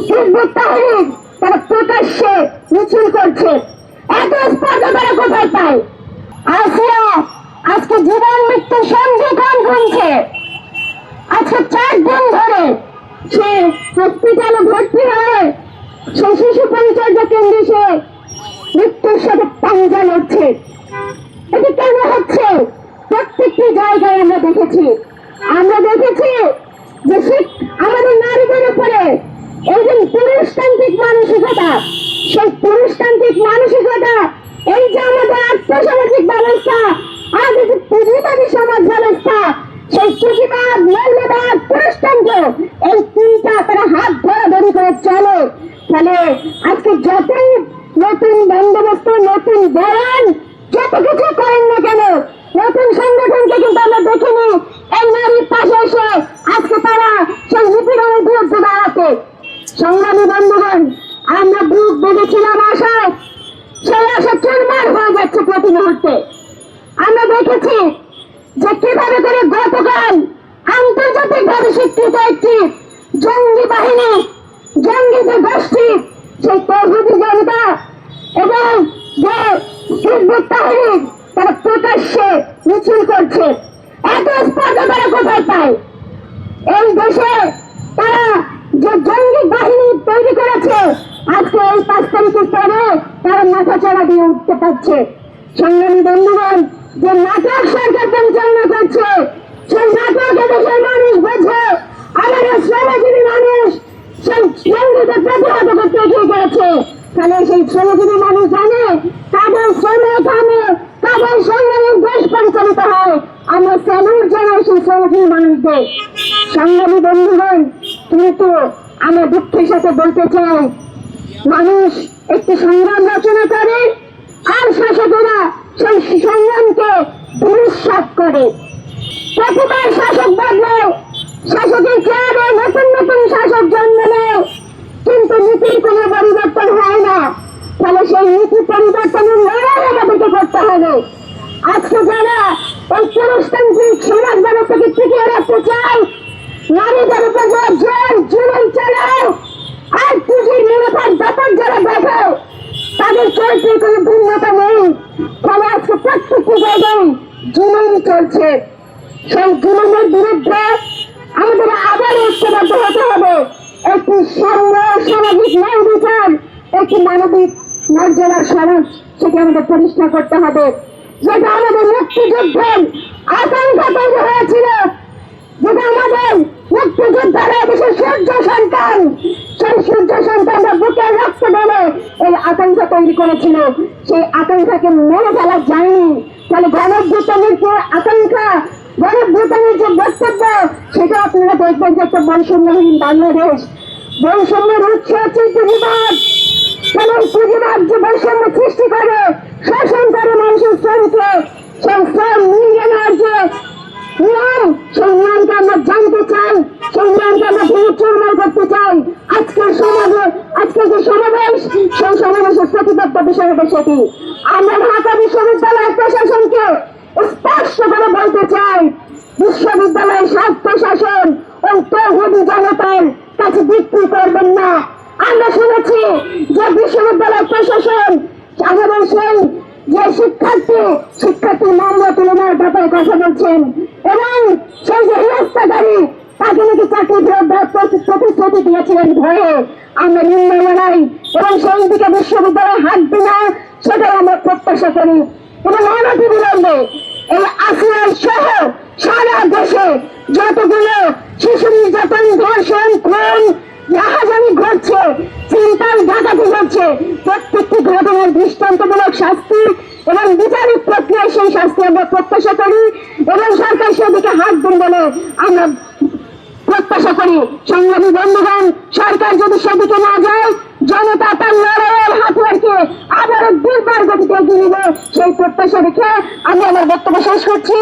Hizb ut Tahrir তারা প্রকাশ্যে মিছিল করছে, এত স্পর্ধা তারা কোথায় পায়? আসিয়া আজকে জীবন মৃত্যু সন্ধিক্ষণ গুনছে। আজকে 4 দিন ধরে সে হসপিটালে ভর্তি হয়ে সে শিশু পরিচর্যা কেন্দ্রে সে মৃত্যুর সাথে পাঞ্জা লড়ছে। এটি কেন হচ্ছে? প্রত্যেকটি জায়গায় আমরা দেখেছি যে আমাদের নারীদের উপরে এই যে পুরুষতান্ত্রিক মানসিকতা, সেই পুরুষতান্ত্রিক মানসিকতা, এই যে আমাদের আর্থসামাজিক ব্যবস্থা, আজ যে পুঁজিবাদী সমাজ ব্যবস্থা, সেই পুঁজিবাদ, মৌলবাদ, পুরুষতন্ত্র, এই তিনটা তারা হাত ধরাধরি করে চলে। ফলে আজকে যতই নতুন বন্দোবস্ত, নতুন বয়ান, যত কিছু করেন না কেন, নতুন সংগঠনকে কিন্তু আমরা দেখিনি এই নারীর পাশে এসে আজকে তারা সেই নিপীড়নের বিরুদ্ধে দাঁড়াতে। সংগ্রামী বন্ধুগণ, আমরা বুক বেঁধেছিলাম আশায়, সেই আশা চুরমার হয়ে যাচ্ছে প্রতি মুহূর্তে। আমরা দেখেছি যে কিভাবে করে গতকাল আন্তর্জাতিকভাবে স্বীকৃত একটি জঙ্গি বাহিনী, জঙ্গি যে গোষ্ঠী, সেই তৌহিদি জনতা এবং যে হিজবুত তাহরীর তারা প্রকাশ্যে মিছিল করছে, এত স্পর্ধা তারা কোথায় পায়? এই দেশে তারা যে জঙ্গি বাহিনী তৈরি করেছে, আজকে এই 5 তারিখের পরে তারা মাথা চড়া দিয়ে উঠতে পারছে। সংগ্রামী বন্ধুগণ, যে নাটক সরকার পরিচালনা করছে, সেই নাটক দেশের মানুষ বোঝে। আমাদের শ্রমজীবী মানুষ সেই জঙ্গিকে প্রতিহত করতে এগিয়ে গেছে। তাহলে সেই শ্রমজীবী মানুষ জানে তাদের শ্রমে কামে তাদের সংগ্রামের দেশ পরিচালিত হয়। আমরা স্যালুট জানাই সেই শ্রমজীবী মানুষদের। সংগ্রামী বন্ধুগণ, কিন্তু আমরা দুঃখের সাথে বলতে চাই, মানুষ একটি সংগ্রাম রচনা করে আর শাসকেরা সেই সংগ্রামকে দুঃসাৎ করে। প্রতিবার শাসক বদলেও, শাসকের চেয়ারে নতুন নতুন শাসক জন্ম নেয়, কিন্তু নীতির কোনো পরিবর্তন হয় না। ফলে সেই নীতি পরিবর্তনের লড়াই আমাদেরকে করতে হবে। আজকে যারা ওই পুরুষতান্ত্রিক সমাজ ব্যবস্থাকে টিকিয়ে রাখতে চায়, নারীদের উপর জোর জুলুম চালাও আর পুঁজির মুনাফার ব্যাপার যারা দেখো, তাদের চরিত্রের কোনো ভিন্নতা নেই। ফলে আজকে প্রত্যেকটি জায়গায় জুলুম চলছে। সেই জুলুমের বিরুদ্ধে আমাদের আবার ঐক্যবদ্ধ হতে হবে। একটি সামাজিক ন্যায় বিচার, একটি মানবিক মর্যাদার সমাজ, সেটি আমাদের প্রতিষ্ঠা করতে হবে। যেটা আমাদের মুক্তিযুদ্ধের আকাঙ্ক্ষা তৈরি হয়েছিল, যেটা আমাদের মুক্তিযোদ্ধারা দেশের সূর্য সন্তান, সেই সূর্য সন্তানরা বুকে রক্ত বলে এই আকাঙ্ক্ষা তৈরি করেছিল, সেই আকাঙ্ক্ষাকে মেরে ফেলা যায়নি। তাহলে গণঅভ্যুত্থানের যে আকাঙ্ক্ষা, গণঅভ্যুত্থানের যে বক্তব্য, সেটা আপনারা দেখবেন যে একটা বৈষম্যহীন বাংলাদেশ। বৈষম্যের উৎস হচ্ছে পুঁজিবাদ। তাহলে পুঁজিবাদ যে বৈষম্য সৃষ্টি করে, শোষণ করে মানুষের শ্রমকে, সেই শ্রম মিলিয়ে নেওয়ার যে নিয়ম, সেই নিয়মকে আমরা জানতে চাই, সেই নিয়মকে আমরা ভেঙে চুরমার করতে চাই। আজকের সমাজে, আজকে যে সমাবেশ, সেই সমাবেশের প্রতিপক্ষ বিষয় হবে সেটি। আমরা ঢাকা বিশ্ববিদ্যালয়ের প্রশাসনকে স্পষ্ট করে বলতে চাই, বিশ্ববিদ্যালয়ের স্বার্থ শাসন ও তৌহিদি জনতার কাছে বিক্রি করবেন না। আমরা শুনেছি যে বিশ্ববিদ্যালয় প্রশাসন আমাদের সেই যে শিক্ষার্থী মামলা তুলে নেওয়ার ব্যাপারে কথা বলছেন এবং সেই যে হেনস্থাকারী তাকে নাকি চাকরি ফেরত প্রতিশ্রুতি দিয়েছিলেন ভয়ে। আমরা নিম্ন লড়াই এবং সেই দিকে বিশ্ববিদ্যালয়ে হাঁটবে না, সেটাই আমরা প্রত্যাশা করি। এবং অনতি বিলম্বে এই আসিয়ার সহ সারা দেশে যতগুলো শিশু নির্যাতন, ধর্ষণ, খুন, রাহাজানি ঘটছে, চিন্তার ডাকাতি ঘটছে, প্রত্যেকটি ঘটনার দৃষ্টান্তমূলক শাস্তি এবং বিচারিক প্রক্রিয়ায় সেই শাস্তি আমরা প্রত্যাশা করি এবং সরকার সেদিকে হাত দেন বলে আমরা প্রত্যাশা করি। সংগ্রামী বন্ধুগণ, সরকার যদি সেদিকে না যায়, জনতা তার লড়াইয়ের হাতিয়ারকে আবারও দুর্বার গতিতে এগিয়ে নেবে, সেই প্রত্যাশা রেখে আমি আমার বক্তব্য শেষ করছি।